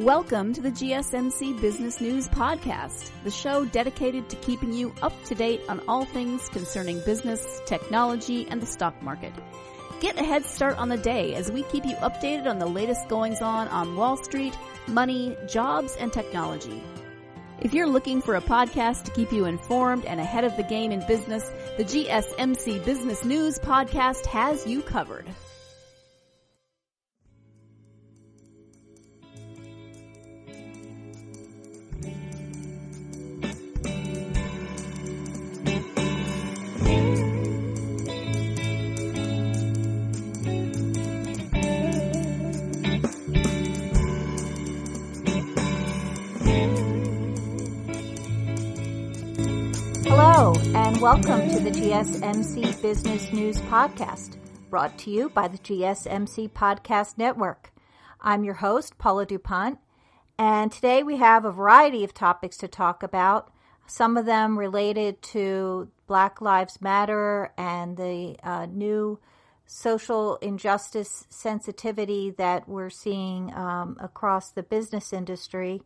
Welcome to the GSMC Business News Podcast, the show dedicated to keeping you up to date on all things concerning business, technology, and the stock market. Get a head start on the day as we keep you updated on the latest goings-on Wall Street, money, jobs, and technology. If you're looking for a podcast to keep you informed and ahead of the game in business, the GSMC Business News Podcast has you covered. Hello, and welcome to the GSMC Business News Podcast, brought to you by the GSMC Podcast Network. I'm your host, Paula DuPont, and today we have a variety of topics to talk about, some of them related to Black Lives Matter and the new social injustice sensitivity that we're seeing across the business industry.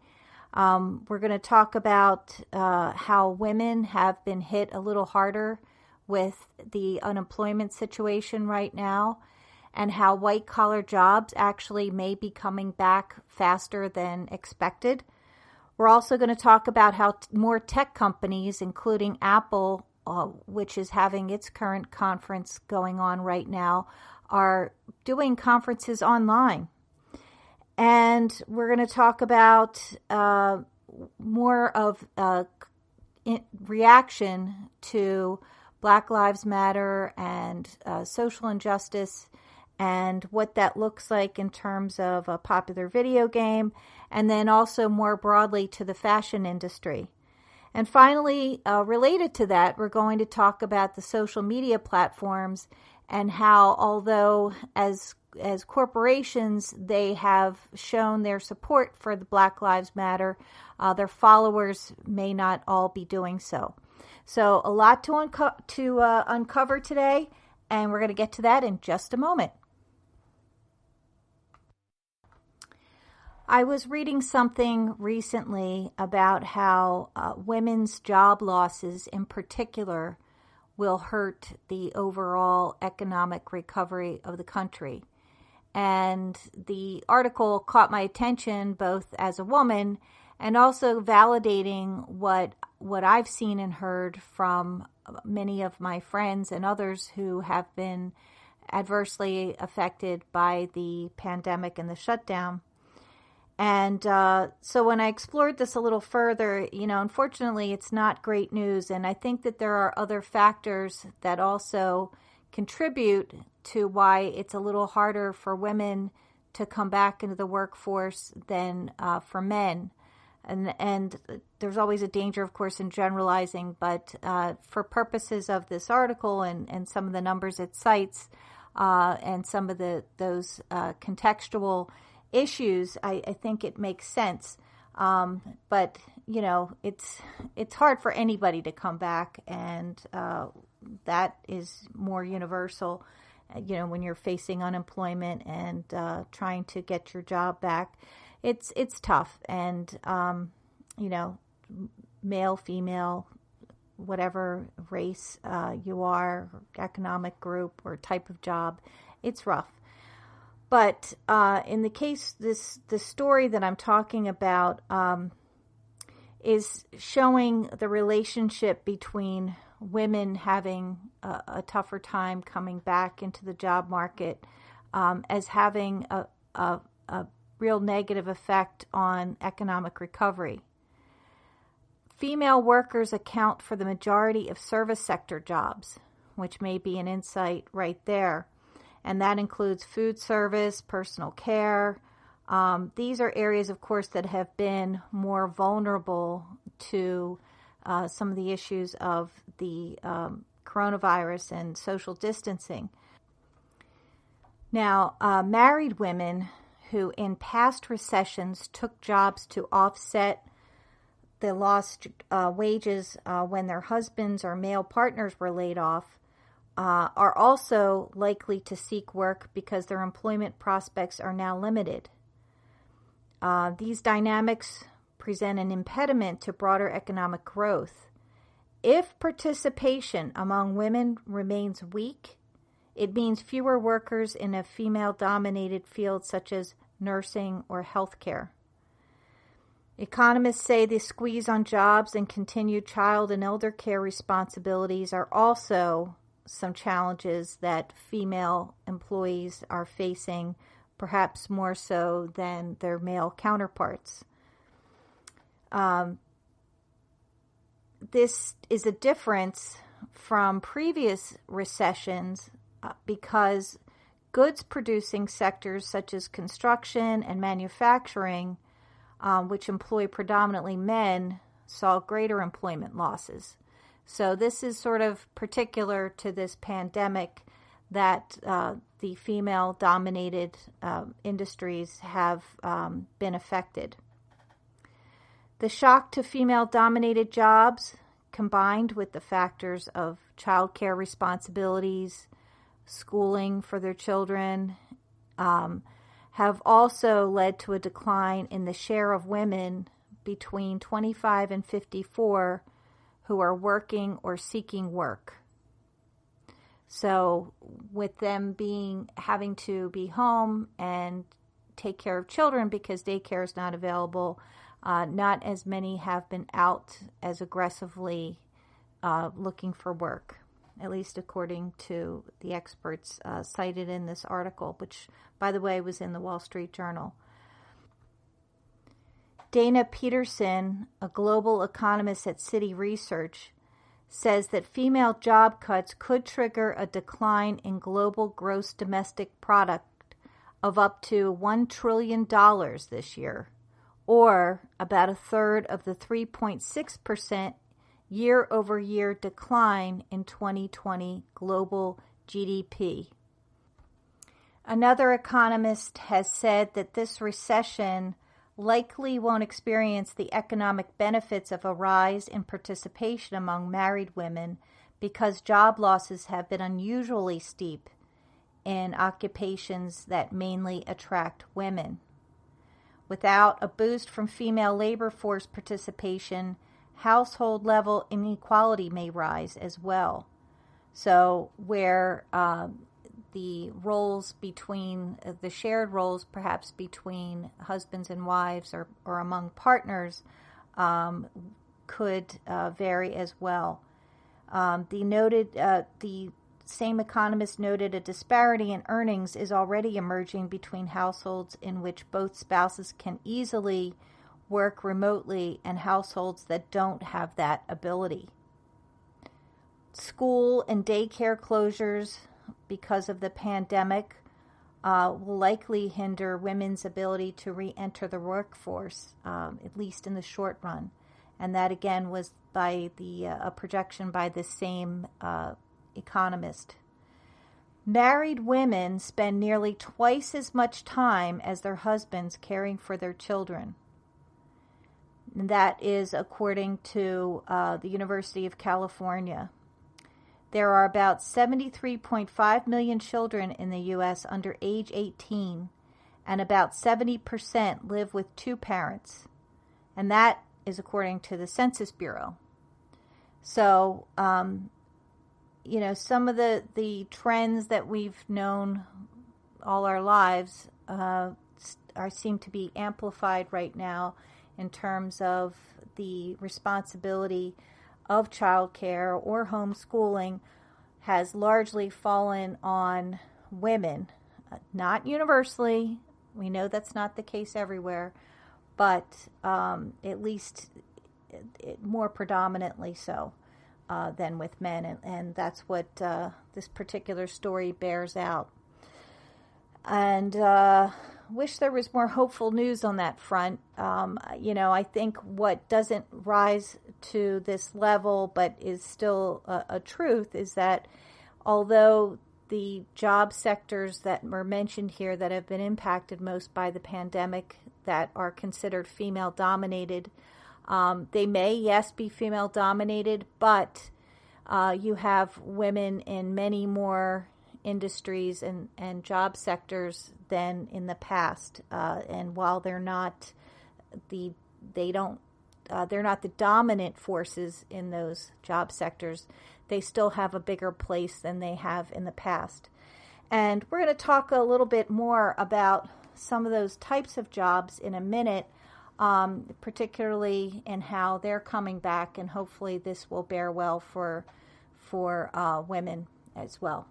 We're going to talk about how women have been hit a little harder with the unemployment situation right now, and how white-collar jobs actually may be coming back faster than expected. We're also going to talk about how more tech companies, including Apple, which is having its current conference going on right now, are doing conferences online. And we're going to talk about more of reaction to Black Lives Matter and social injustice and what that looks like in terms of a popular video game, and then also more broadly to the fashion industry. And finally, related to that, we're going to talk about the social media platforms and how, although as corporations, they have shown their support for the Black Lives Matter, their followers may not all be doing so. So a lot to uncover today, and we're going to get to that in just a moment. I was reading something recently about how women's job losses in particular will hurt the overall economic recovery of the country. And the article caught my attention both as a woman and also validating what I've seen and heard from many of my friends and others who have been adversely affected by the pandemic and the shutdown. And so when I explored this a little further, unfortunately, it's not great news. And I think that there are other factors that also contribute to why it's a little harder for women to come back into the workforce than for men. And there's always a danger, of course, in generalizing, but for purposes of this article and some of the numbers it cites and some of those contextual issues, I think it makes sense. But, it's hard for anybody to come back, and that is more universal, when you're facing unemployment and trying to get your job back. It's tough. And, male, female, whatever race you are, economic group or type of job, it's rough. But in the case, the story that I'm talking about is showing the relationship between women having a tougher time coming back into the job market as having a real negative effect on economic recovery. Female workers account for the majority of service sector jobs, which may be an insight right there. And that includes food service, personal care. These are areas, of course, that have been more vulnerable to some of the issues of the coronavirus and social distancing. Now, married women who in past recessions took jobs to offset the lost wages when their husbands or male partners were laid off are also likely to seek work because their employment prospects are now limited. These dynamics present an impediment to broader economic growth. If participation among women remains weak, it means fewer workers in a female-dominated field such as nursing or healthcare. Economists say the squeeze on jobs and continued child and elder care responsibilities are also some challenges that female employees are facing, perhaps more so than their male counterparts. This is a difference from previous recessions because goods-producing sectors such as construction and manufacturing, which employ predominantly men, saw greater employment losses. So this is sort of particular to this pandemic that the female-dominated industries have been affected. The shock to female-dominated jobs, combined with the factors of childcare responsibilities, schooling for their children, have also led to a decline in the share of women between 25 and 54 who are working or seeking work. So with them having to be home and take care of children because daycare is not available, not as many have been out as aggressively looking for work, at least according to the experts cited in this article, which, by the way, was in the Wall Street Journal. Dana Peterson, a global economist at Citi Research, says that female job cuts could trigger a decline in global gross domestic product of up to $1 trillion this year, or about a third of the 3.6% year-over-year decline in 2020 global GDP. Another economist has said that this recession likely won't experience the economic benefits of a rise in participation among married women because job losses have been unusually steep in occupations that mainly attract women. Without a boost from female labor force participation, household level inequality may rise as well. So where the roles between, the shared roles perhaps between husbands and wives or among partners could vary as well. The same economist noted a disparity in earnings is already emerging between households in which both spouses can easily work remotely and households that don't have that ability. School and daycare closures because of the pandemic will likely hinder women's ability to re-enter the workforce, at least in the short run. And that, again, was by a projection by the same economist. Married women spend nearly twice as much time as their husbands caring for their children. And that is according to the University of California. There are about 73.5 million children in the U.S. under age 18, and about 70% live with two parents. And that is according to the Census Bureau. So, some of the trends that we've known all our lives seem to be amplified right now in terms of the responsibility of childcare or homeschooling has largely fallen on women. Not universally. We know that's not the case everywhere, but at least more predominantly so than with men. And that's what this particular story bears out. And wish there was more hopeful news on that front. I think what doesn't rise to this level but is still a truth is that although the job sectors that were mentioned here that have been impacted most by the pandemic that are considered female-dominated, they may, yes, be female-dominated, but you have women in many more industries and job sectors than in the past. And while they're not the dominant forces in those job sectors, they still have a bigger place than they have in the past. And we're going to talk a little bit more about some of those types of jobs in a minute, particularly in how they're coming back, and hopefully this will bear well for women as well.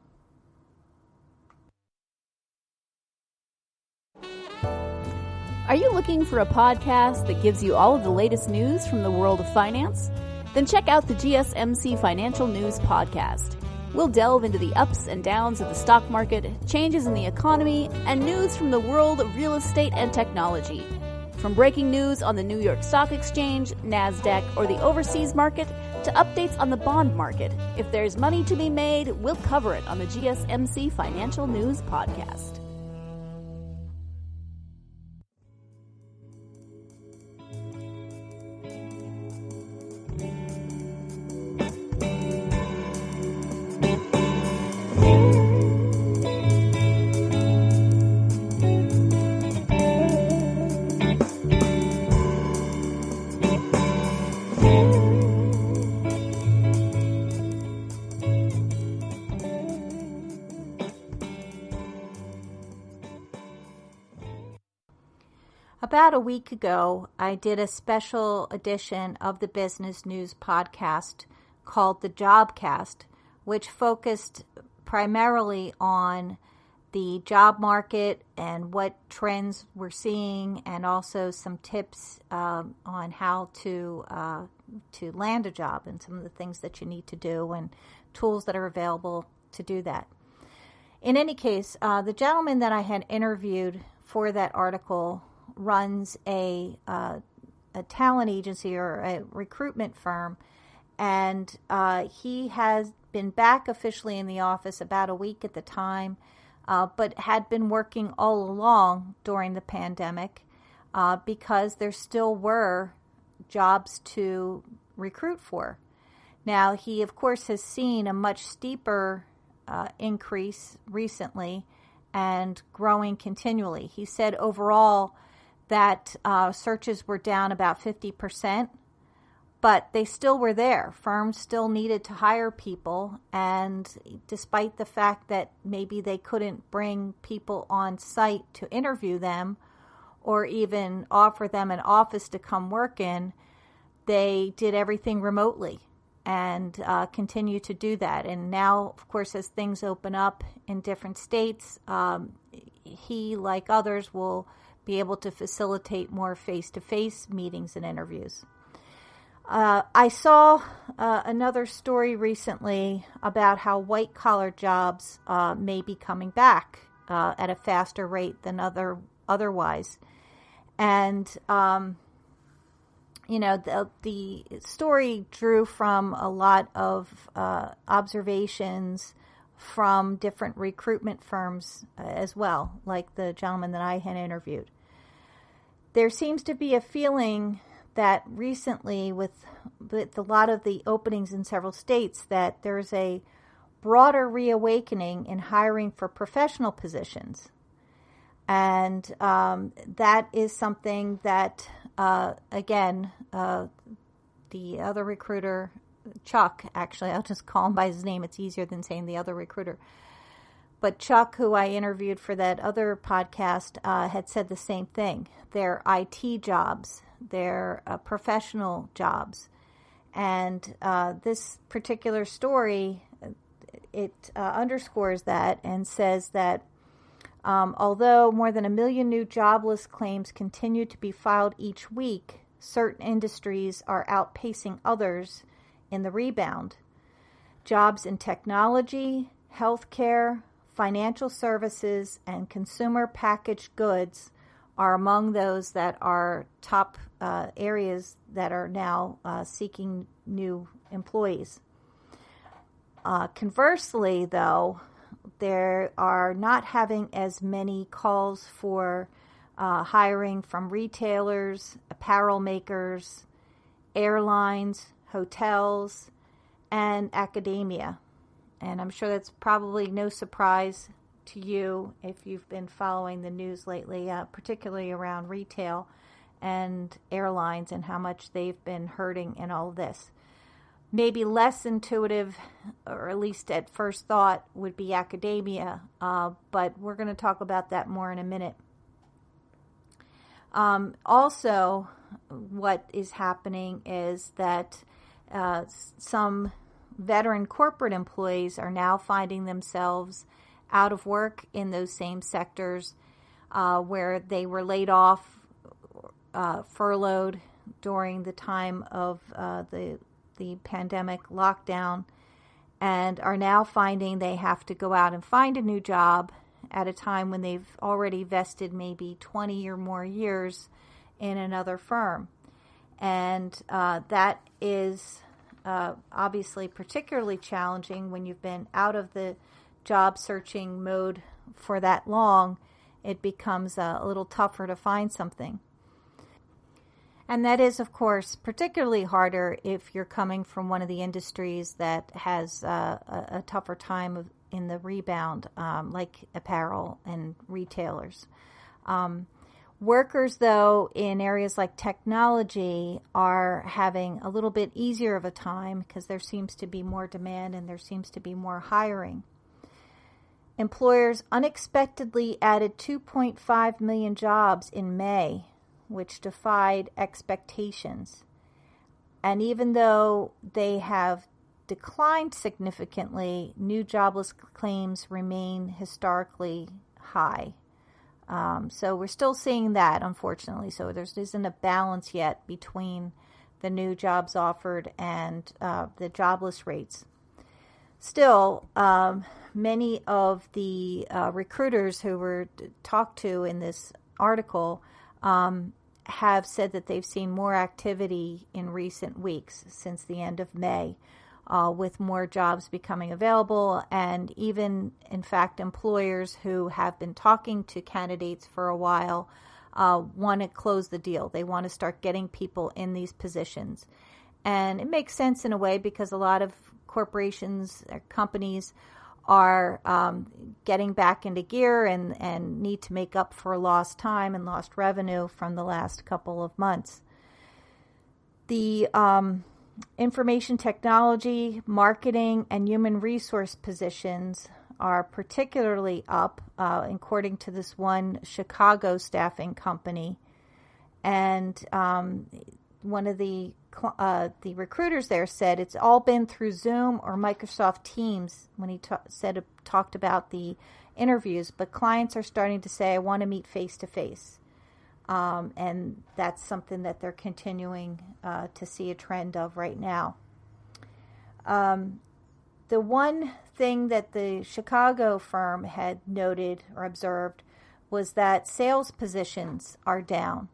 Are you looking for a podcast that gives you all of the latest news from the world of finance? Then check out the GSMC Financial News Podcast. We'll delve into the ups and downs of the stock market, changes in the economy, and news from the world of real estate and technology. From breaking news on the New York Stock Exchange, NASDAQ, or the overseas market, to updates on the bond market, if there's money to be made, we'll cover it on the GSMC Financial News Podcast. About a week ago, I did a special edition of the Business News Podcast called the Jobcast, which focused primarily on the job market and what trends we're seeing, and also some tips on how to land a job and some of the things that you need to do and tools that are available to do that. In any case, the gentleman that I had interviewed for that article runs a talent agency or a recruitment firm, and he has been back officially in the office about a week at the time, but had been working all along during the pandemic because there still were jobs to recruit for. Now, he, of course, has seen a much steeper increase recently and growing continually. He said overall that searches were down about 50%, but they still were there. Firms still needed to hire people, and despite the fact that maybe they couldn't bring people on site to interview them or even offer them an office to come work in, they did everything remotely and continue to do that. And now, of course, as things open up in different states, he, like others, will be able to facilitate more face-to-face meetings and interviews. I saw another story recently about how white-collar jobs may be coming back at a faster rate than otherwise. And, the story drew from a lot of observations from different recruitment firms as well, like the gentleman that I had interviewed. There seems to be a feeling that recently, with a lot of the openings in several states, that there's a broader reawakening in hiring for professional positions. And that is something that, again, the other recruiter, Chuck, actually, I'll just call him by his name. It's easier than saying the other recruiter. But Chuck, who I interviewed for that other podcast, had said the same thing. They're IT jobs. They're professional jobs. And this particular story, it underscores that and says that although more than 1 million new jobless claims continue to be filed each week, certain industries are outpacing others in the rebound. Jobs in technology, healthcare, financial services, and consumer packaged goods are among those that are top areas that are now seeking new employees. Conversely, though, there are not having as many calls for hiring from retailers, apparel makers, airlines, hotels, and academia. And I'm sure that's probably no surprise to you if you've been following the news lately, particularly around retail and airlines and how much they've been hurting in all of this. Maybe less intuitive, or at least at first thought, would be academia, but we're going to talk about that more in a minute. Also, what is happening is that some veteran corporate employees are now finding themselves out of work in those same sectors where they were laid off, furloughed during the time of the pandemic lockdown, and are now finding they have to go out and find a new job at a time when they've already vested maybe 20 or more years in another firm. And that is obviously particularly challenging when you've been out of the job searching mode for that long. It becomes a little tougher to find something. And that is, of course, particularly harder if you're coming from one of the industries that has a tougher time in the rebound, like apparel and retailers. Workers, though, in areas like technology are having a little bit easier of a time because there seems to be more demand and there seems to be more hiring. Employers unexpectedly added 2.5 million jobs in May, which defied expectations. And even though they have declined significantly, new jobless claims remain historically high. So we're still seeing that, unfortunately. So there isn't a balance yet between the new jobs offered and the jobless rates. Still, many of the recruiters who were talked to in this article have said that they've seen more activity in recent weeks since the end of May, with more jobs becoming available, and even, in fact, employers who have been talking to candidates for a while want to close the deal. They want to start getting people in these positions. And it makes sense in a way because a lot of corporations or companies are getting back into gear and need to make up for lost time and lost revenue from the last couple of months. The information technology, marketing, and human resource positions are particularly up, according to this one Chicago staffing company. And one of the recruiters there said it's all been through Zoom or Microsoft Teams when he talked about the interviews, but clients are starting to say, I want to meet face-to-face. And that's something that they're continuing to see a trend of right now. The one thing that the Chicago firm had noted or observed was that sales positions are down.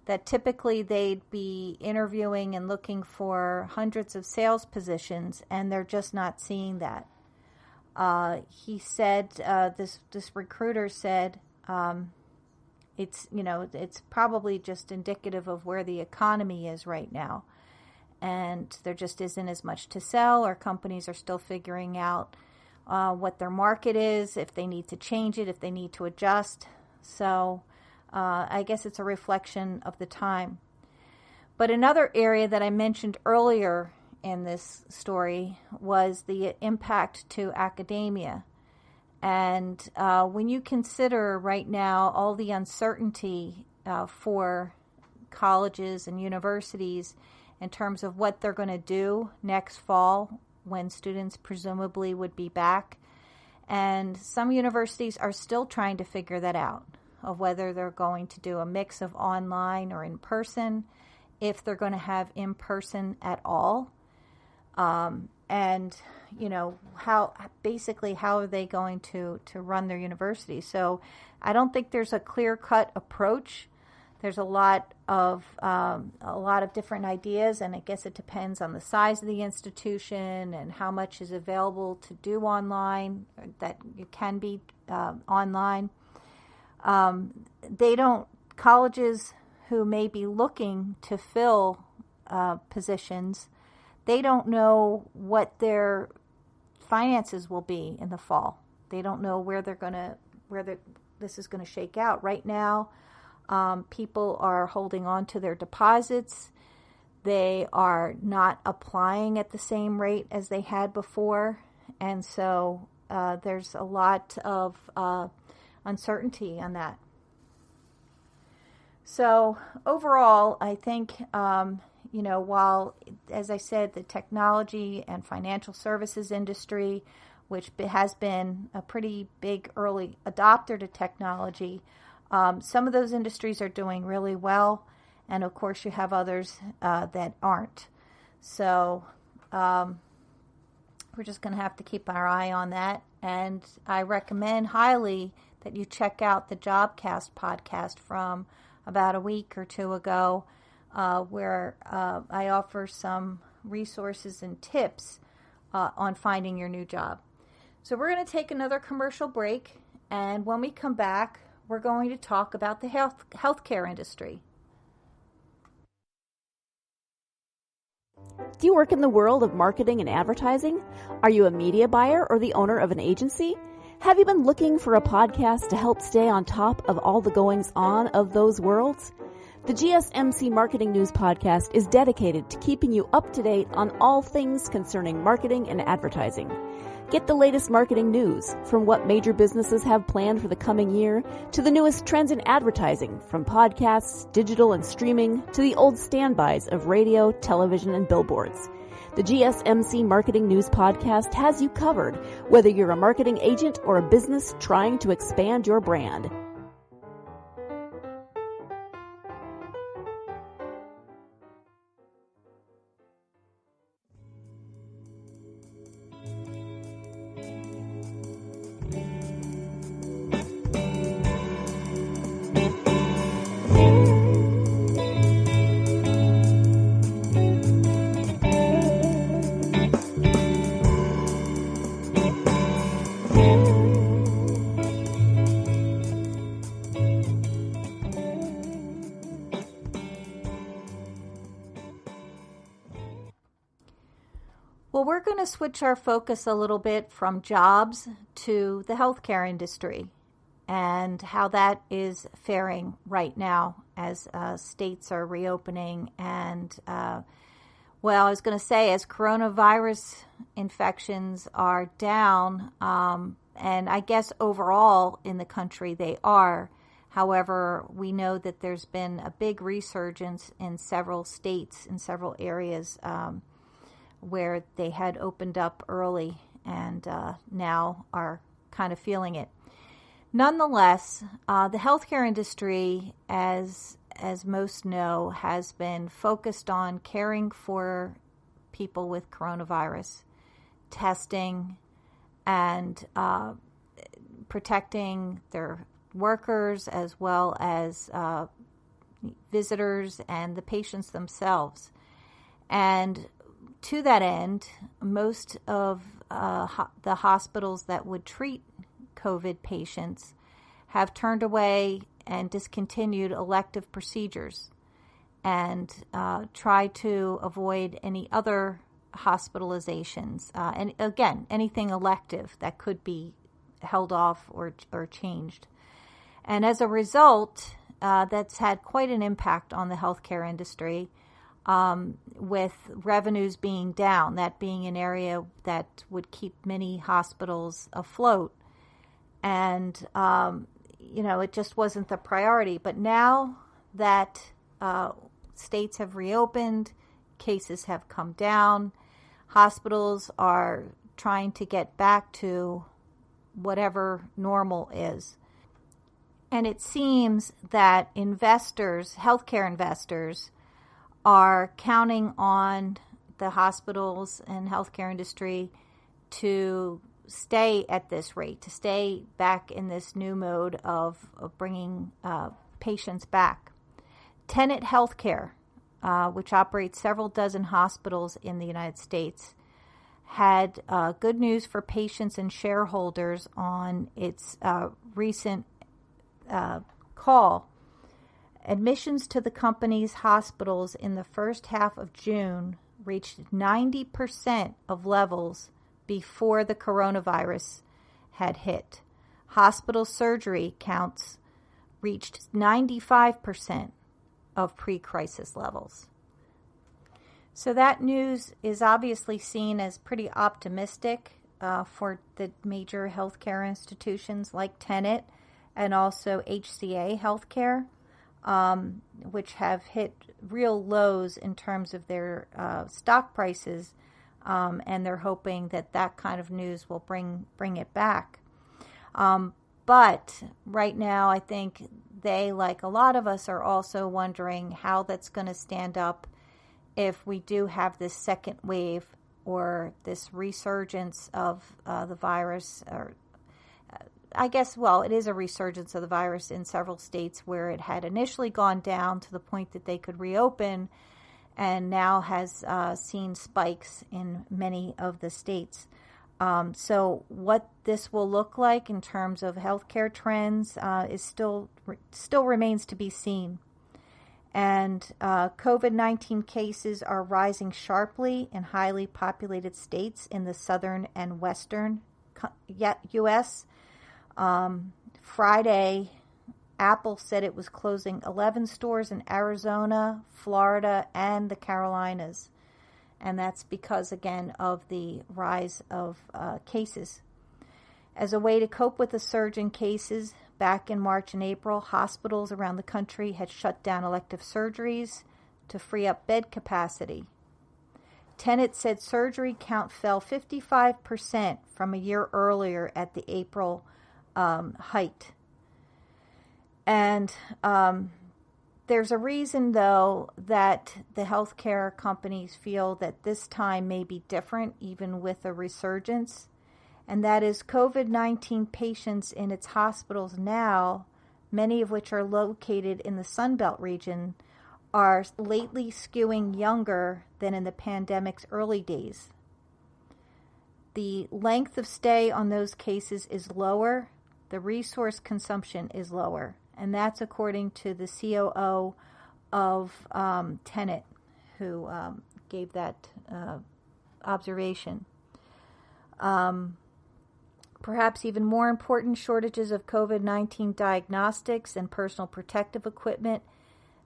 That typically they'd be interviewing and looking for hundreds of sales positions, and they're just not seeing that. He said, this recruiter said, it's probably just indicative of where the economy is right now. And there just isn't as much to sell, or companies are still figuring out what their market is, if they need to change it, if they need to adjust. So I guess it's a reflection of the time. But another area that I mentioned earlier in this story was the impact to academia. And when you consider right now all the uncertainty for colleges and universities in terms of what they're going to do next fall when students presumably would be back, and some universities are still trying to figure that out, of whether they're going to do a mix of online or in person, if they're going to have in person at all. And, how are they going to run their university? So I don't think there's a clear-cut approach. There's a lot of different ideas, and I guess it depends on the size of the institution and how much is available to do online, that it can be online. Colleges who may be looking to fill positions, they don't know what their finances will be in the fall. They don't know where this is going to shake out. Right now, people are holding on to their deposits. They are not applying at the same rate as they had before. And so there's a lot of uncertainty on that. So overall, I think, while, as I said, the technology and financial services industry, which has been a pretty big early adopter to technology, some of those industries are doing really well. And of course, you have others that aren't. So we're just going to have to keep our eye on that. And I recommend highly that you check out the Jobcast podcast from about a week or two ago, where I offer some resources and tips on finding your new job. So we're going to take another commercial break. And when we come back, we're going to talk about the healthcare industry. Do you work in the world of marketing and advertising? Are you a media buyer or the owner of an agency? Have you been looking for a podcast to help stay on top of all the goings-on of those worlds? The GSMC Marketing News Podcast is dedicated to keeping you up to date on all things concerning marketing and advertising. Get the latest marketing news, from what major businesses have planned for the coming year, to the newest trends in advertising, from podcasts, digital and streaming, to the old standbys of radio, television, and billboards. The GSMC Marketing News Podcast has you covered, whether you're a marketing agent or a business trying to expand your brand. Well, we're going to switch our focus a little bit from jobs to the healthcare industry and how that is faring right now as states are reopening. And, I was going to say, as coronavirus infections are down, and I guess overall in the country they are. However, we know that there's been a big resurgence in several states, in several areas, where they had opened up early and now are kind of feeling it. Nonetheless, the healthcare industry, as most know, has been focused on caring for people with coronavirus, testing, and protecting their workers as well as visitors and the patients themselves. And to that end, most of the hospitals that would treat COVID patients have turned away and discontinued elective procedures and try to avoid any other hospitalizations. And again, anything elective that could be held off or changed. And as a result, that's had quite an impact on the healthcare industry. With revenues being down, that being an area that would keep many hospitals afloat. And, it just wasn't the priority. But now that states have reopened, cases have come down, hospitals are trying to get back to whatever normal is. And it seems that healthcare investors, are counting on the hospitals and healthcare industry to stay at this rate, to stay back in this new mode of bringing patients back. Tenet Healthcare, which operates several dozen hospitals in the United States, had good news for patients and shareholders on its recent call. Admissions to the company's hospitals in the first half of June reached 90% of levels before the coronavirus had hit. Hospital surgery counts reached 95% of pre-crisis levels. So that news is obviously seen as pretty optimistic for the major healthcare institutions like Tenet and also HCA Healthcare, which have hit real lows in terms of their stock prices, and they're hoping that that kind of news will bring it back. But right now, I think they, like a lot of us, are also wondering how that's going to stand up if we do have this second wave or this resurgence of the virus. Or I guess, well, it is a resurgence of the virus in several states where it had initially gone down to the point that they could reopen and now has seen spikes in many of the states. So what this will look like in terms of healthcare trends is still remains to be seen. And COVID-19 cases are rising sharply in highly populated states in the southern and western U.S. Friday, Apple said it was closing 11 stores in Arizona, Florida, and the Carolinas. And that's because, again, of the rise of cases. As a way to cope with the surge in cases, back in March and April, hospitals around the country had shut down elective surgeries to free up bed capacity. Tenet said surgery count fell 55% from a year earlier at the April height. And there's a reason, though, that the healthcare companies feel that this time may be different, even with a resurgence. And that is COVID-19 patients in its hospitals now, many of which are located in the Sunbelt region, are lately skewing younger than in the pandemic's early days. The length of stay on those cases is lower. The resource consumption is lower. And that's according to the COO of Tenet, who gave that observation. Perhaps even more important, shortages of COVID-19 diagnostics and personal protective equipment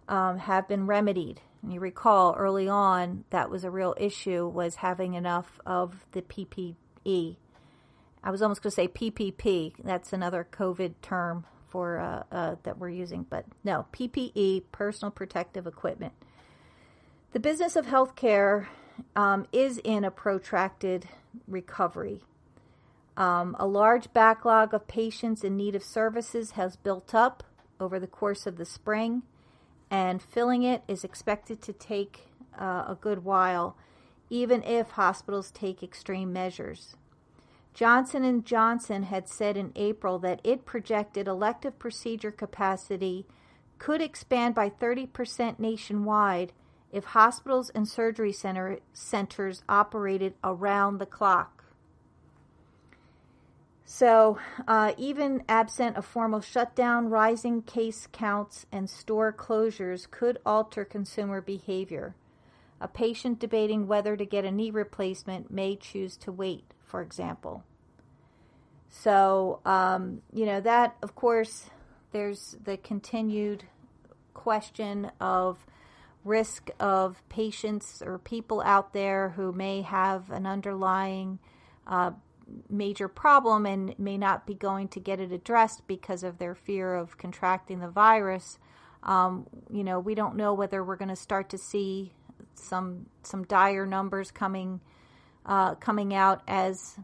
have been remedied. And you recall early on that was a real issue, was having enough of the PPE. I was almost going to say PPP. That's another COVID term for that we're using, but no, PPE, personal protective equipment. The business of healthcare is in a protracted recovery. A large backlog of patients in need of services has built up over the course of the spring, and filling it is expected to take a good while, even if hospitals take extreme measures. Johnson & Johnson had said in April that it projected elective procedure capacity could expand by 30% nationwide if hospitals and surgery centers operated around the clock. So even absent a formal shutdown, rising case counts and store closures could alter consumer behavior. A patient debating whether to get a knee replacement may choose to wait, for example. So, that, of course, there's the continued question of risk of patients or people out there who may have an underlying major problem and may not be going to get it addressed because of their fear of contracting the virus. We don't know whether we're going to start to see some dire numbers coming out as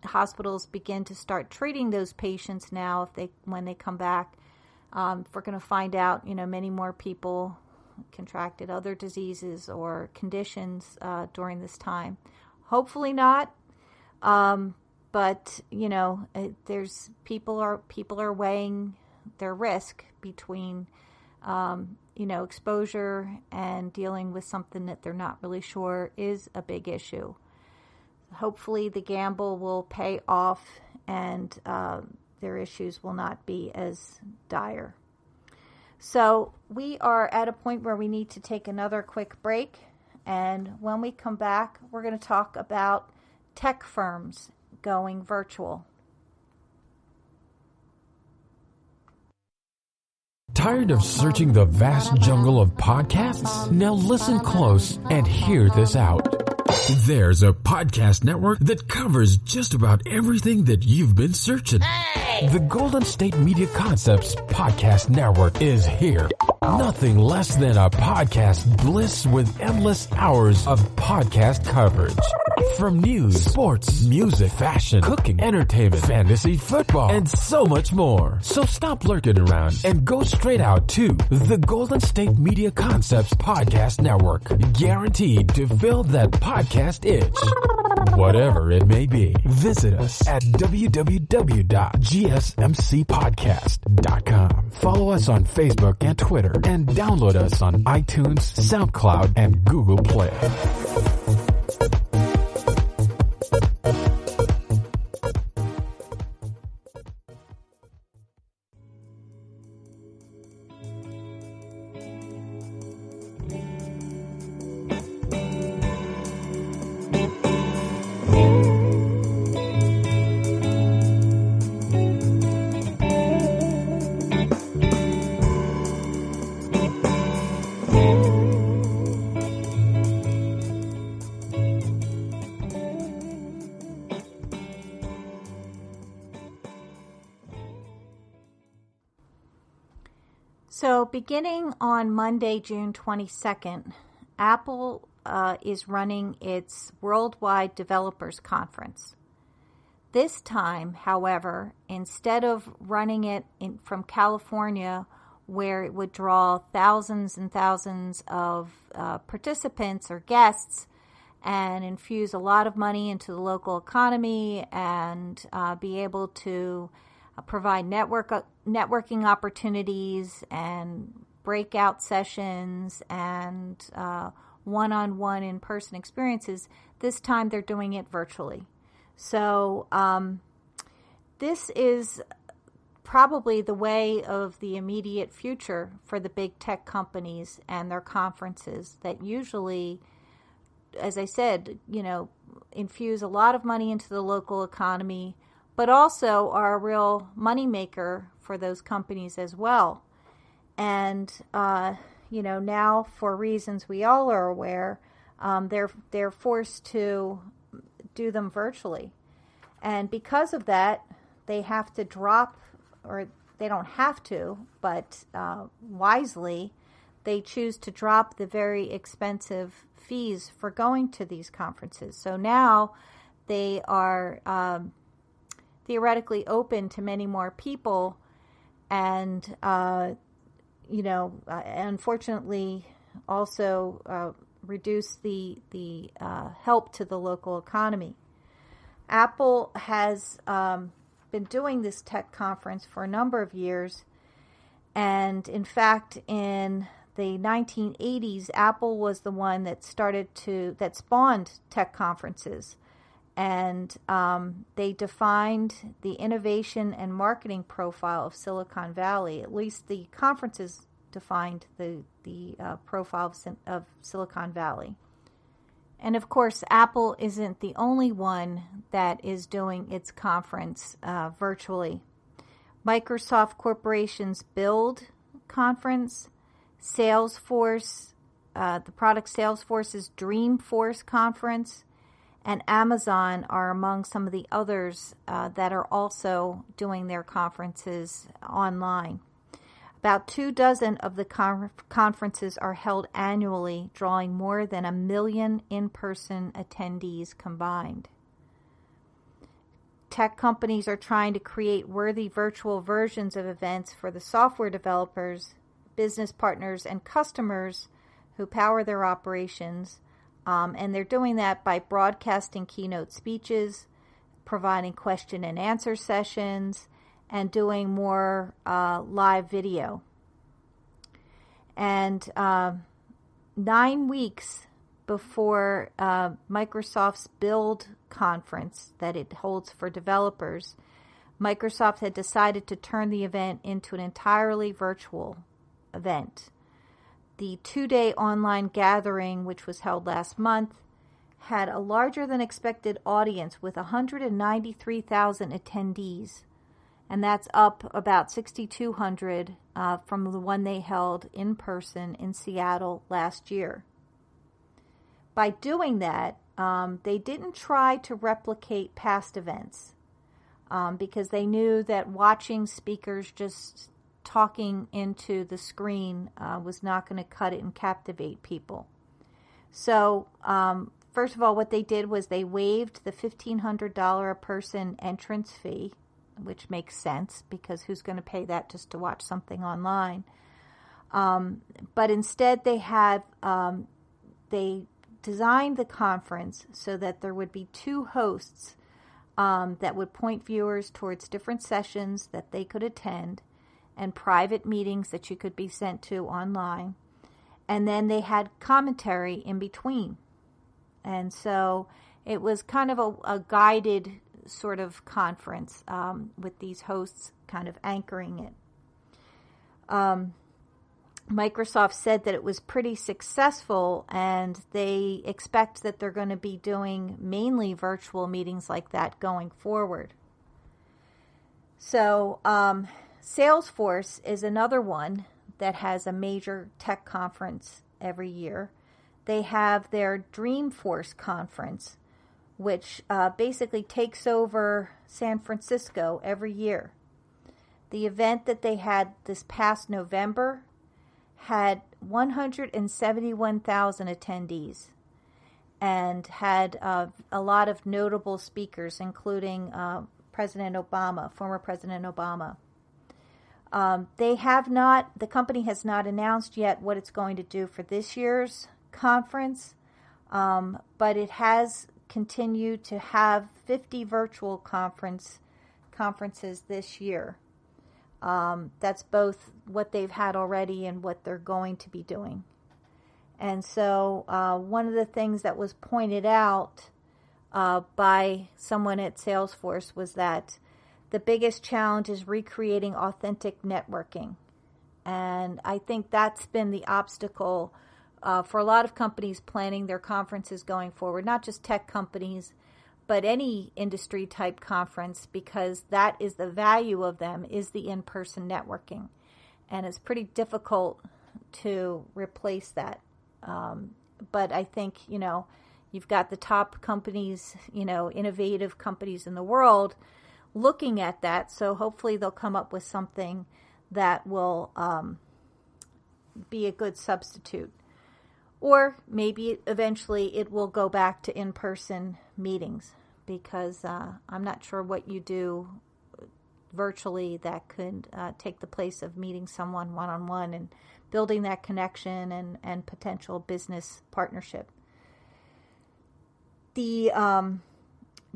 hospitals begin to start treating those patients now. When they come back, if we're going to find out, many more people contracted other diseases or conditions during this time. Hopefully not. But there's people are weighing their risk between exposure and dealing with something that they're not really sure is a big issue. Hopefully the gamble will pay off and their issues will not be as dire. So we are at a point where we need to take another quick break. And when we come back, we're going to talk about tech firms going virtual. Tired of searching the vast jungle of podcasts? Now listen close and hear this out. There's a podcast network that covers just about everything that you've been searching. Hey! The Golden State Media Concepts Podcast Network is here. Nothing less than a podcast bliss with endless hours of podcast coverage. From news, sports, music, fashion, cooking, entertainment, fantasy, football, and so much more. So stop lurking around and go straight out to the Golden State Media Concepts Podcast Network. Guaranteed to fill that podcast itch. Whatever it may be. Visit us at www.gsmcpodcast.com. Follow us on Facebook and Twitter, and download us on iTunes, SoundCloud, and Google Play. So beginning on Monday, June 22nd, Apple is running its Worldwide Developers Conference. This time, however, instead of running it from California, where it would draw thousands and thousands of participants or guests and infuse a lot of money into the local economy and be able to provide networking opportunities and breakout sessions and one-on-one in-person experiences, this time they're doing it virtually. So this is probably the way of the immediate future for the big tech companies and their conferences that usually, as I said, infuse a lot of money into the local economy, but also are a real moneymaker for those companies as well. And, now for reasons we all are aware, they're forced to do them virtually. And because of that, they have to drop, or they don't have to, but wisely, they choose to drop the very expensive fees for going to these conferences. So now they are theoretically open to many more people, and unfortunately also reduce the help to the local economy. Apple has been doing this tech conference for a number of years, and in fact in the 1980s Apple was the one that spawned tech conferences. And they defined the innovation and marketing profile of Silicon Valley. At least the conferences defined the profile of Silicon Valley. And of course, Apple isn't the only one that is doing its conference virtually. Microsoft Corporation's Build conference, Salesforce, the product Salesforce's Dreamforce conference, and Amazon are among some of the others that are also doing their conferences online. About 24 of the conferences are held annually, drawing more than 1 million in-person attendees combined. Tech companies are trying to create worthy virtual versions of events for the software developers, business partners, and customers who power their operations. And they're doing that by broadcasting keynote speeches, providing question and answer sessions, and doing more live video. And 9 weeks before Microsoft's Build conference that it holds for developers, Microsoft had decided to turn the event into an entirely virtual event. The 2-day online gathering, which was held last month, had a larger than expected audience with 193,000 attendees. And that's up about 6,200 from the one they held in person in Seattle last year. By doing that, they didn't try to replicate past events because they knew that watching speakers just talking into the screen was not going to cut it and captivate people. So, first of all, what they did was they waived the $1,500 a person entrance fee, which makes sense because who's going to pay that just to watch something online? But instead they designed the conference so that there would be two hosts that would point viewers towards different sessions that they could attend and private meetings that you could be sent to online. And then they had commentary in between. And so it was kind of a guided sort of conference with these hosts kind of anchoring it. Microsoft said that it was pretty successful, and they expect that they're going to be doing mainly virtual meetings like that going forward. So Salesforce is another one that has a major tech conference every year. They have their Dreamforce conference, which basically takes over San Francisco every year. The event that they had this past November had 171,000 attendees and had a lot of notable speakers, including President Obama, former President Obama. The company has not announced yet what it's going to do for this year's conference, but it has continued to have 50 virtual conferences this year. That's both what they've had already and what they're going to be doing. And so one of the things that was pointed out by someone at Salesforce was that the biggest challenge is recreating authentic networking. And I think that's been the obstacle for a lot of companies planning their conferences going forward, not just tech companies, but any industry type conference, because that is the value of them, is the in-person networking. And it's pretty difficult to replace that. But I think, you've got the top companies, innovative companies in the world looking at that. So hopefully they'll come up with something that will be a good substitute. Or maybe eventually it will go back to in-person meetings, because I'm not sure what you do virtually that could take the place of meeting someone one-on-one and building that connection and potential business partnership.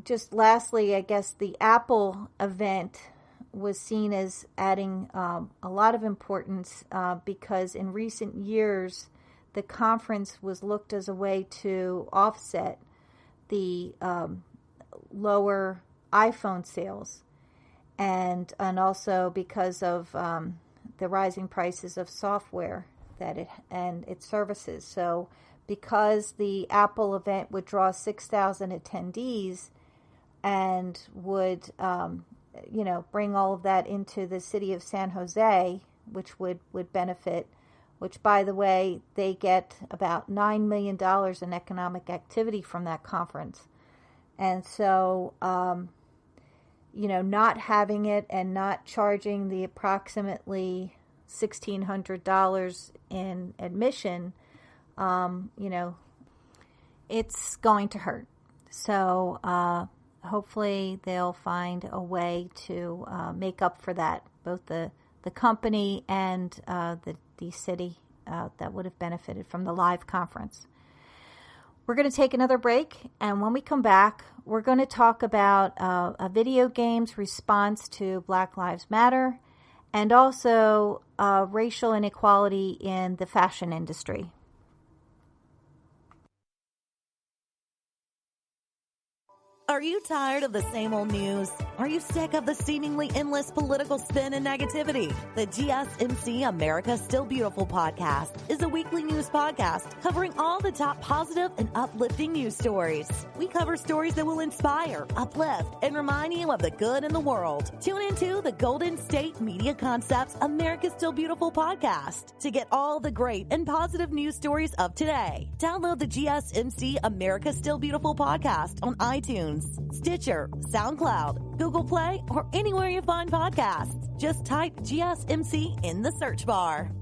Just lastly, I guess the Apple event was seen as adding a lot of importance because in recent years, the conference was looked as a way to offset the lower iPhone sales, and also because of the rising prices of software and its services. So because the Apple event would draw 6,000 attendees and would bring all of that into the city of San Jose, which would benefit, which, by the way, they get about $9 million in economic activity from that conference. And so, not having it and not charging the approximately $1,600 in admission, it's going to hurt. So hopefully they'll find a way to make up for that, both the company and the city that would have benefited from the live conference. We're going to take another break, and when we come back, we're going to talk about a video game's response to Black Lives Matter and also racial inequality in the fashion industry. Are you tired of the same old news? Are you sick of the seemingly endless political spin and negativity? The GSMC America's Still Beautiful podcast is a weekly news podcast covering all the top positive and uplifting news stories. We cover stories that will inspire, uplift, and remind you of the good in the world. Tune into the Golden State Media Concepts America's Still Beautiful podcast to get all the great and positive news stories of today. Download the GSMC America's Still Beautiful podcast on iTunes, Stitcher, SoundCloud, Google Play, or anywhere you find podcasts. Just type GSMC in the search bar.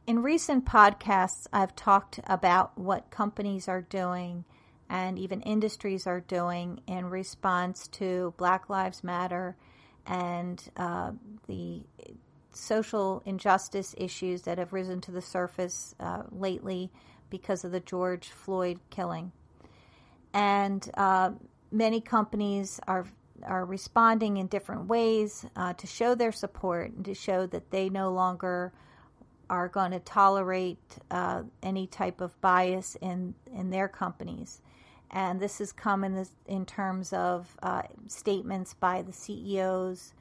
In recent podcasts, I've talked about what companies are doing and even industries are doing in response to Black Lives Matter and the social injustice issues that have risen to the surface lately because of the George Floyd killing. And many companies are responding in different ways to show their support and to show that they no longer are going to tolerate any type of bias in their companies. And this has come in terms of statements by the CEOs,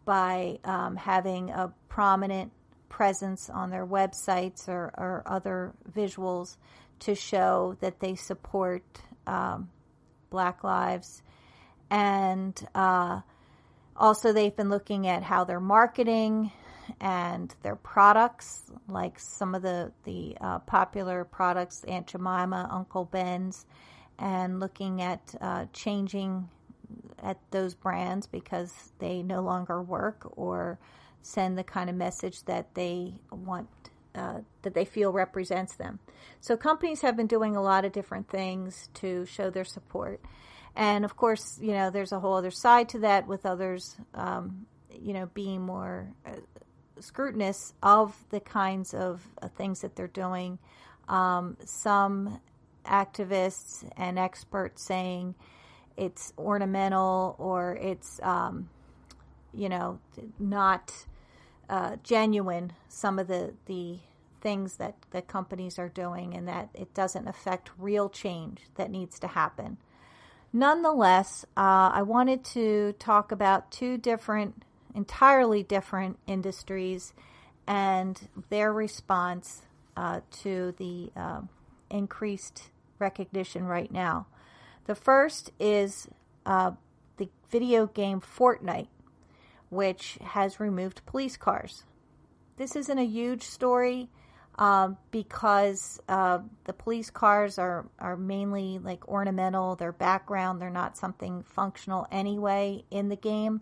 by having a prominent presence on their websites or other visuals to show that they support Black lives. And also they've been looking at how they're marketing and their products, like some of the popular products, Aunt Jemima, Uncle Ben's, and looking at changing at those brands because they no longer work or send the kind of message that they want, that they feel represents them. So companies have been doing a lot of different things to show their support. And of course, there's a whole other side to that with others, being more scrutinous of the kinds of things that they're doing. Some activists and experts saying it's ornamental or it's, not genuine, some of the things that companies are doing, and that it doesn't affect real change that needs to happen. Nonetheless, I wanted to talk about two entirely different industries and their response to the increased recognition right now. The first is the video game Fortnite, which has removed police cars. This isn't a huge story because the police cars are mainly like ornamental, they're background, they're not something functional anyway in the game.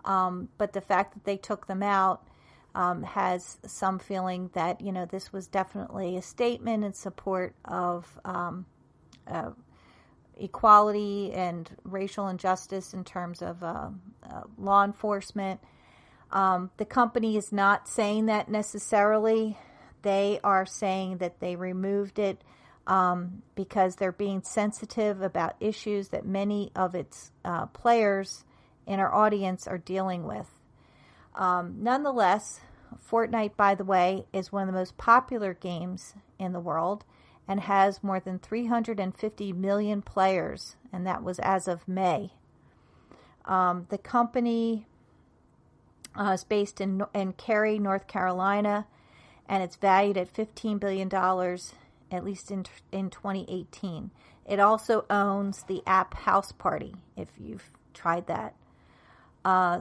But the fact that they took them out has some feeling that, this was definitely a statement in support of equality and racial injustice in terms of law enforcement. The company is not saying that necessarily. They are saying that they removed it because they're being sensitive about issues that many of its players in our audience are dealing with. Nonetheless, Fortnite, by the way, is one of the most popular games in the world and has more than 350 million players, and that was as of May. The company is based in Cary, North Carolina, and it's valued at $15 billion, at least in 2018. It also owns the app House Party, if you've tried that.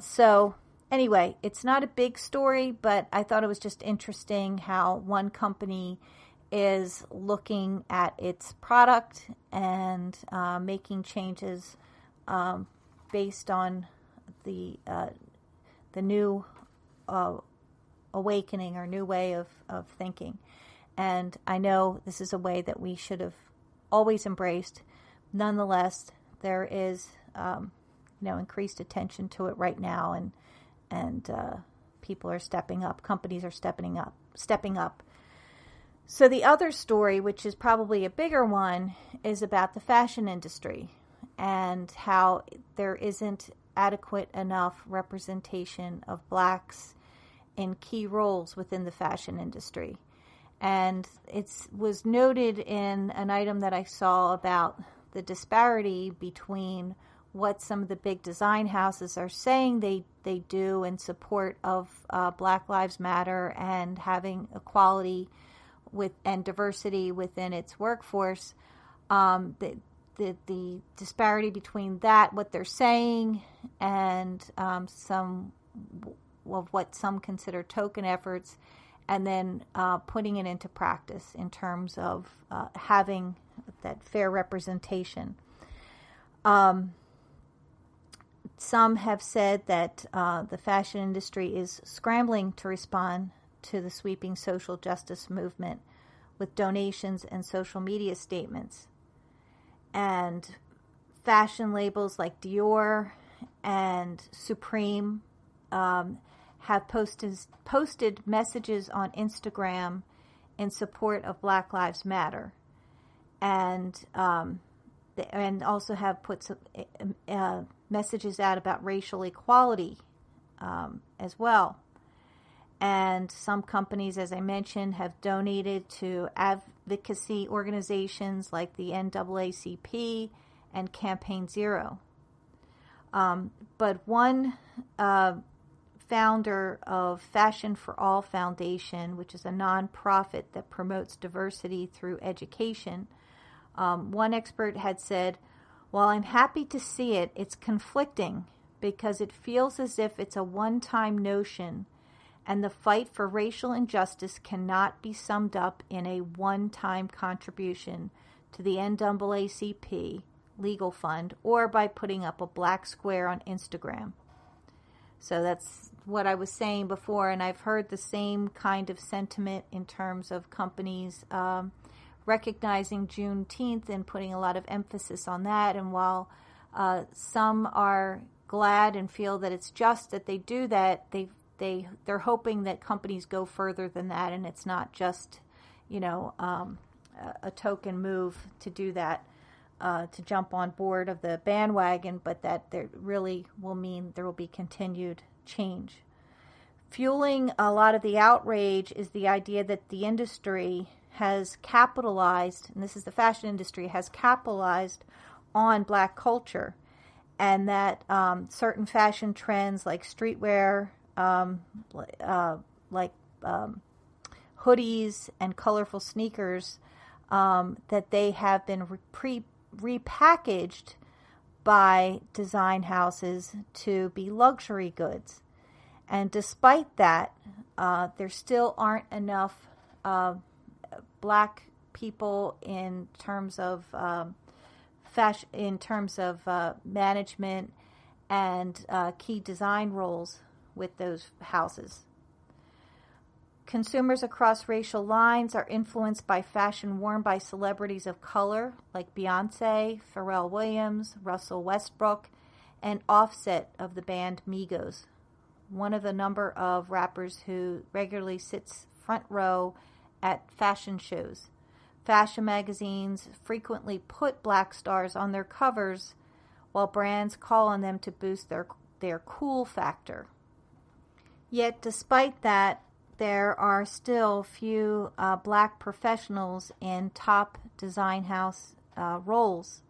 So anyway, it's not a big story, but I thought it was just interesting how one company is looking at its product and making changes based on the new awakening or new way of thinking. And I know this is a way that we should have always embraced. Nonetheless, there is, increased attention to it right now, and people are stepping up. Companies are stepping up. So the other story, which is probably a bigger one, is about the fashion industry and how there isn't adequate enough representation of blacks in key roles within the fashion industry. And it was noted in an item that I saw about the disparity between what some of the big design houses are saying they do in support of Black Lives Matter and having equality and diversity within its workforce. The disparity between that, what they're saying, and some of what some consider token efforts, and then putting it into practice in terms of having that fair representation. Some have said that the fashion industry is scrambling to respond to the sweeping social justice movement with donations and social media statements. And fashion labels like Dior and Supreme have posted messages on Instagram in support of Black Lives Matter, and also have put some messages out about racial equality as well. And some companies, as I mentioned, have donated to advocacy organizations like the NAACP and Campaign Zero. But one founder of Fashion for All Foundation, which is a nonprofit that promotes diversity through education, one expert had said, "While I'm happy to see it, it's conflicting because it feels as if it's a one-time notion, and the fight for racial injustice cannot be summed up in a one-time contribution to the NAACP legal fund or by putting up a black square on Instagram." So that's what I was saying before, and I've heard the same kind of sentiment in terms of companies recognizing Juneteenth and putting a lot of emphasis on that. And while some are glad and feel that it's just that they do that, they're hoping that companies go further than that, and it's not just, a token move to do that, to jump on board of the bandwagon, but that there really will mean there will be continued change. Fueling a lot of the outrage is the idea that the industry has capitalized, and this is the fashion industry, has capitalized on Black culture, and that certain fashion trends like streetwear, hoodies and colorful sneakers, that they have been repackaged by design houses to be luxury goods. And despite that, there still aren't enough Black people in terms of fashion, in terms of management and key design roles with those houses. Consumers across racial lines are influenced by fashion worn by celebrities of color like Beyonce, Pharrell Williams, Russell Westbrook, and Offset of the band Migos, one of the number of rappers who regularly sits front row at fashion shows. Fashion magazines frequently put Black stars on their covers, while brands call on them to boost their cool factor. Yet, despite that, there are still few Black professionals in top design house roles.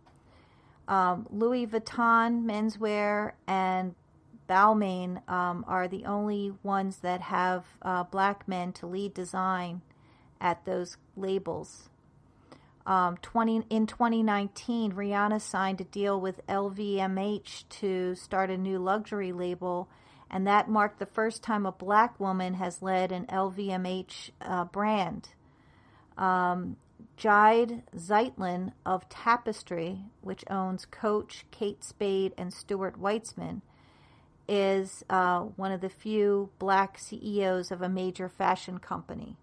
Louis Vuitton menswear and Balmain are the only ones that have Black men to lead design at those labels. In 2019, Rihanna signed a deal with LVMH to start a new luxury label, and that marked the first time a Black woman has led an LVMH brand. Jide Zeitlin of Tapestry, which owns Coach, Kate Spade, and Stuart Weitzman, is one of the few Black CEOs of a major fashion company.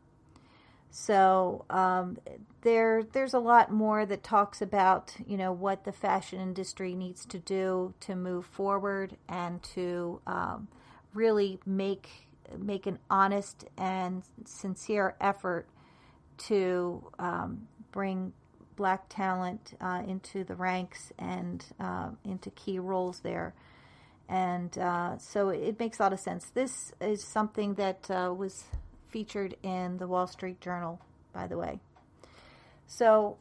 So there's a lot more that talks about, what the fashion industry needs to do to move forward and to really make an honest and sincere effort to bring Black talent into the ranks and into key roles there. And so it makes a lot of sense. This is something that was featured in the Wall Street Journal, by the way. So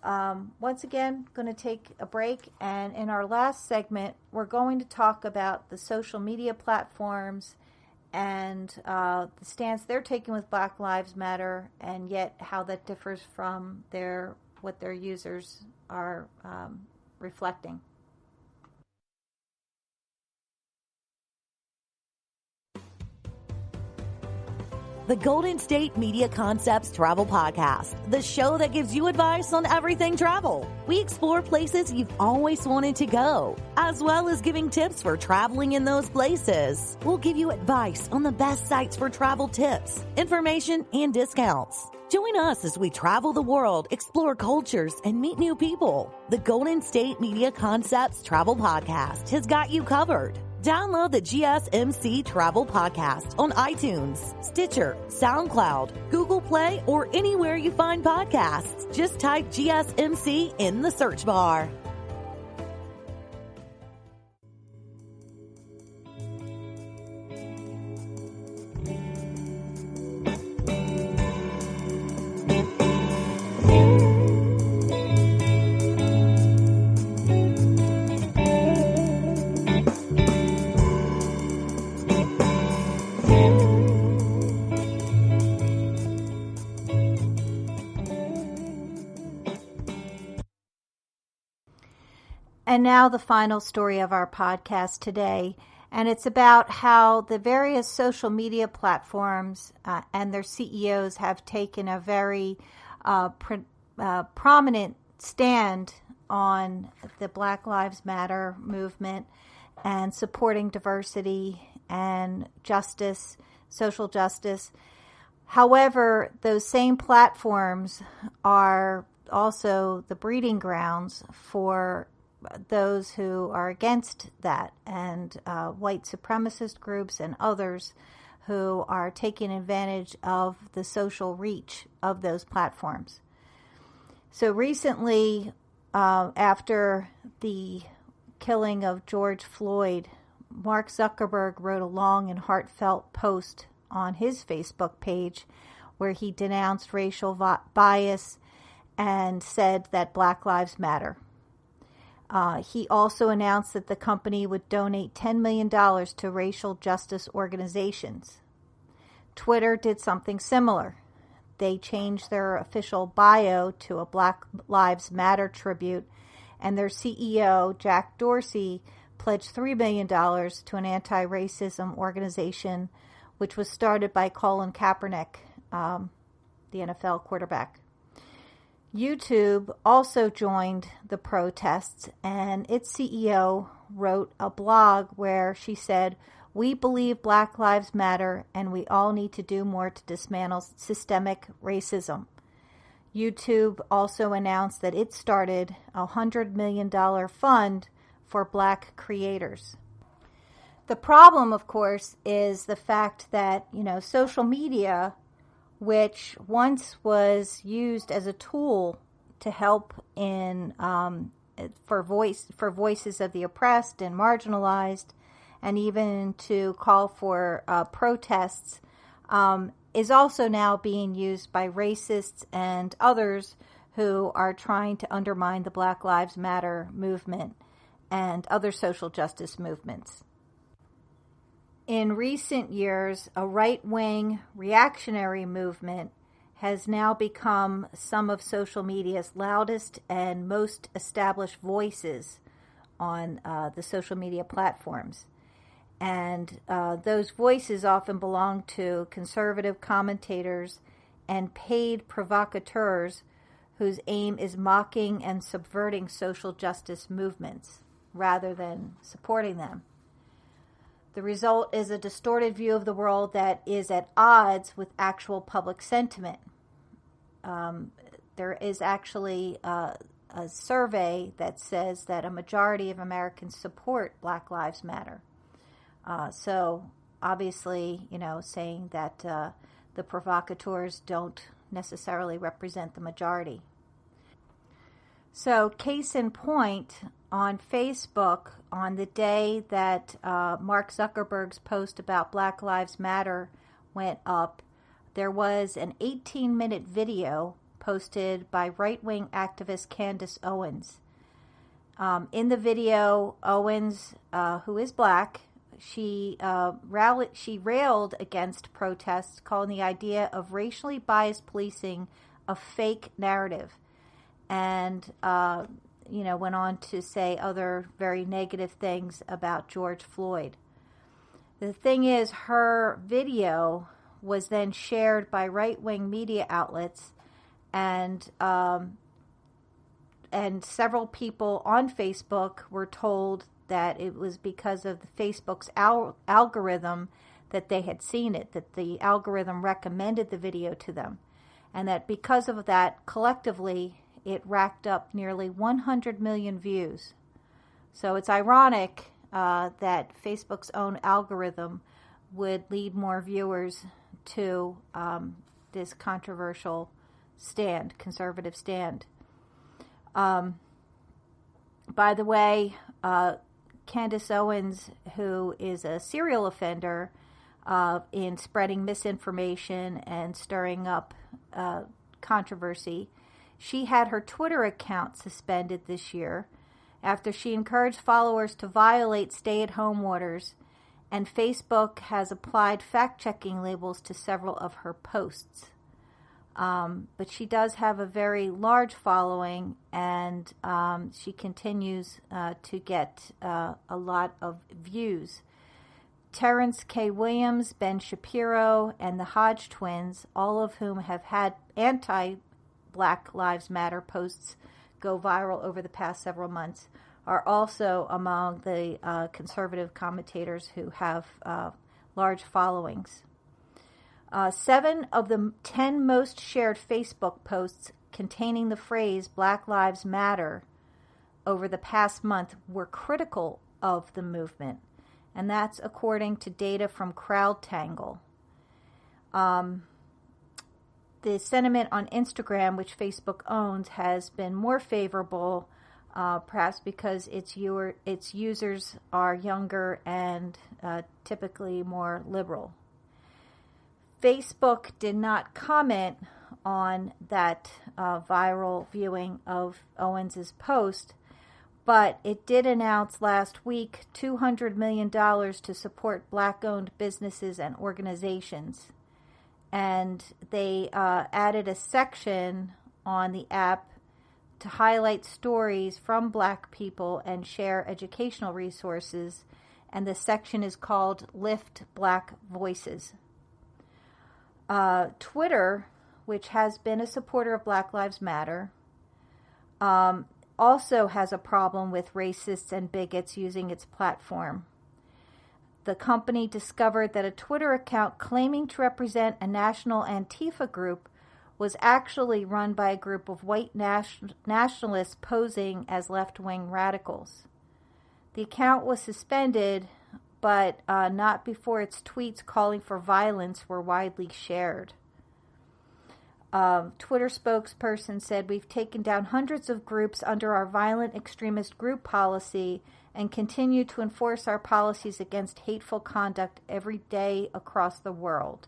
once again, going to take a break. And in our last segment, we're going to talk about the social media platforms and the stance they're taking with Black Lives Matter, and yet how that differs from what their users are reflecting. The Golden State Media Concepts Travel Podcast, the show that gives you advice on everything travel. We explore places you've always wanted to go, as well as giving tips for traveling in those places. We'll give you advice on the best sites for travel tips, information, and discounts. Join us as we travel the world, explore cultures, and meet new people. The Golden State Media Concepts Travel Podcast has got you covered. Download the GSMC Travel Podcast on iTunes, Stitcher, SoundCloud, Google Play, or anywhere you find podcasts. Just type GSMC in the search bar. And now the final story of our podcast today, and it's about how the various social media platforms and their CEOs have taken a very prominent stand on the Black Lives Matter movement and supporting diversity and justice, social justice. However, those same platforms are also the breeding grounds for those who are against that, and white supremacist groups and others who are taking advantage of the social reach of those platforms. So recently, after the killing of George Floyd, Mark Zuckerberg wrote a long and heartfelt post on his Facebook page where he denounced racial bias and said that Black Lives Matter. He also announced that the company would donate $10 million to racial justice organizations. Twitter did something similar. They changed their official bio to a Black Lives Matter tribute, and their CEO, Jack Dorsey, pledged $3 million to an anti-racism organization, which was started by Colin Kaepernick, the NFL quarterback. YouTube also joined the protests, and its CEO wrote a blog where she said, "We believe Black Lives Matter, and we all need to do more to dismantle systemic racism." YouTube also announced that it started a $100 million fund for Black creators. The problem, of course, is the fact that, social media, which once was used as a tool to help for voices of the oppressed and marginalized, and even to call for protests, is also now being used by racists and others who are trying to undermine the Black Lives Matter movement and other social justice movements. In recent years, a right-wing reactionary movement has now become some of social media's loudest and most established voices on the social media platforms. And those voices often belong to conservative commentators and paid provocateurs whose aim is mocking and subverting social justice movements rather than supporting them. The result is a distorted view of the world that is at odds with actual public sentiment. there is actually a survey that says that a majority of Americans support Black Lives Matter. So obviously, saying that the provocateurs don't necessarily represent the majority. So case in point, on Facebook, on the day that Mark Zuckerberg's post about Black Lives Matter went up, there was an 18-minute video posted by right-wing activist Candace Owens. In the video, Owens, who is black, she railed against protests, calling the idea of racially biased policing a fake narrative, and went on to say other very negative things about George Floyd. The thing is, her video was then shared by right-wing media outlets, and several people on Facebook were told that it was because of Facebook's algorithm that they had seen it, that the algorithm recommended the video to them, and that because of that, collectively, it racked up nearly 100 million views. So it's ironic that Facebook's own algorithm would lead more viewers to this controversial conservative stand. By the way, Candace Owens, who is a serial offender in spreading misinformation and stirring up controversy, she had her Twitter account suspended this year after she encouraged followers to violate stay-at-home orders, and Facebook has applied fact-checking labels to several of her posts. But she does have a very large following, and she continues to get a lot of views. Terrence K. Williams, Ben Shapiro, and the Hodge twins, all of whom have had anti-Black Lives Matter posts go viral over the past several months, are also among the conservative commentators who have large followings. 7 of the 10 most shared Facebook posts containing the phrase Black Lives Matter over the past month were critical of the movement, and that's according to data from CrowdTangle. The sentiment on Instagram, which Facebook owns, has been more favorable, perhaps because its users are younger and typically more liberal. Facebook did not comment on that viral viewing of Owens's post, but it did announce last week $200 million to support Black-owned businesses and organizations. And they added a section on the app to highlight stories from Black people and share educational resources, and the section is called Lift Black Voices. Twitter, which has been a supporter of Black Lives Matter, also has a problem with racists and bigots using its platform. The company discovered that a Twitter account claiming to represent a national Antifa group was actually run by a group of white nationalists posing as left-wing radicals. The account was suspended, but not before its tweets calling for violence were widely shared. Twitter spokesperson said, "We've taken down hundreds of groups under our violent extremist group policy and continue to enforce our policies against hateful conduct every day across the world."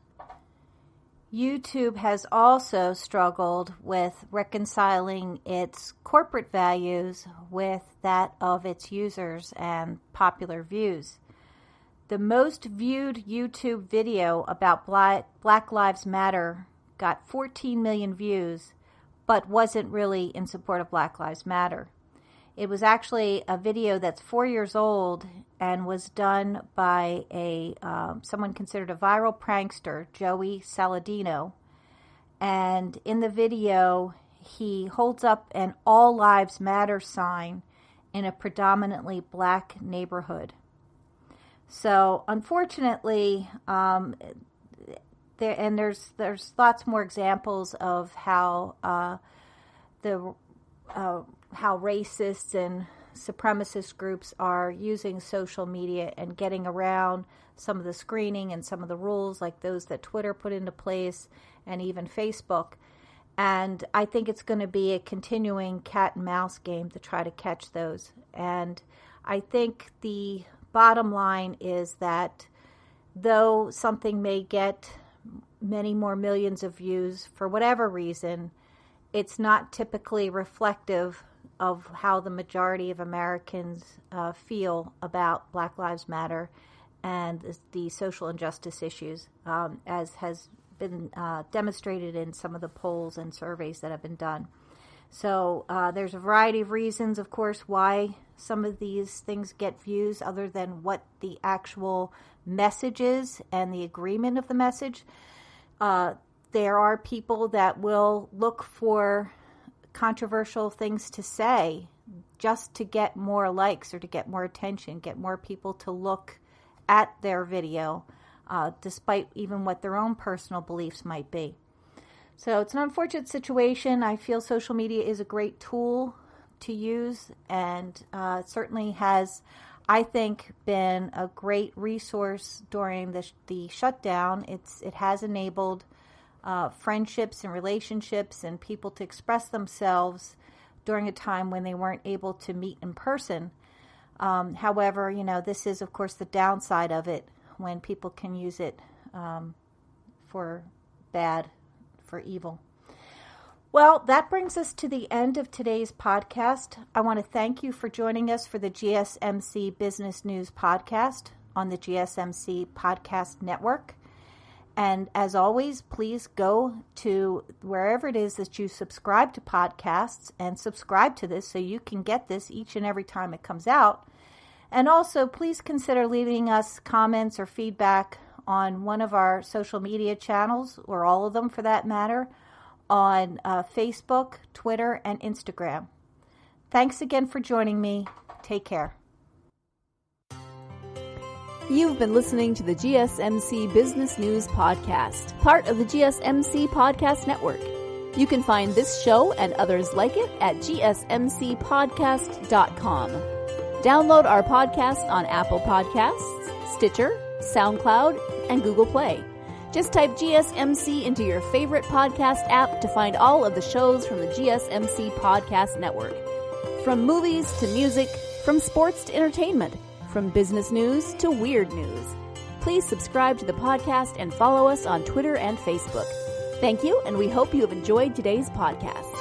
YouTube has also struggled with reconciling its corporate values with that of its users and popular views. The most viewed YouTube video about Black Lives Matter got 14 million views, but wasn't really in support of Black Lives Matter. It was actually a video that's 4 years old and was done by someone considered a viral prankster, Joey Saladino. And in the video, he holds up an All Lives Matter sign in a predominantly Black neighborhood. So, unfortunately, there's lots more examples of how how racists and supremacist groups are using social media and getting around some of the screening and some of the rules, like those that Twitter put into place and even Facebook. And I think it's going to be a continuing cat and mouse game to try to catch those. And I think the bottom line is that though something may get many more millions of views for whatever reason, it's not typically reflective of how the majority of Americans feel about Black Lives Matter and the social injustice issues, as has been demonstrated in some of the polls and surveys that have been done. So there's a variety of reasons, of course, why some of these things get views other than what the actual message is and the agreement of the message. There are people that will look for controversial things to say just to get more likes or to get more attention, get more people to look at their video, despite even what their own personal beliefs might be. So it's an unfortunate situation. I feel social media is a great tool to use, and it certainly has, I think, been a great resource during the shutdown. It has enabled friendships and relationships and people to express themselves during a time when they weren't able to meet in person. However, this is, of course, the downside of it, when people can use it for bad, for evil. Well, that brings us to the end of today's podcast. I want to thank you for joining us for the GSMC Business News Podcast on the GSMC Podcast Network. And as always, please go to wherever it is that you subscribe to podcasts and subscribe to this so you can get this each and every time it comes out. And also, please consider leaving us comments or feedback on one of our social media channels, or all of them for that matter, on Facebook, Twitter, and Instagram. Thanks again for joining me. Take care. You've been listening to the GSMC Business News Podcast, part of the GSMC Podcast Network. You can find this show and others like it at gsmcpodcast.com. Download our podcast on Apple Podcasts, Stitcher, SoundCloud, and Google Play. Just type GSMC into your favorite podcast app to find all of the shows from the GSMC Podcast Network. From movies to music, from sports to entertainment, from business news to weird news. Please subscribe to the podcast and follow us on Twitter and Facebook. Thank you, and we hope you have enjoyed today's podcast.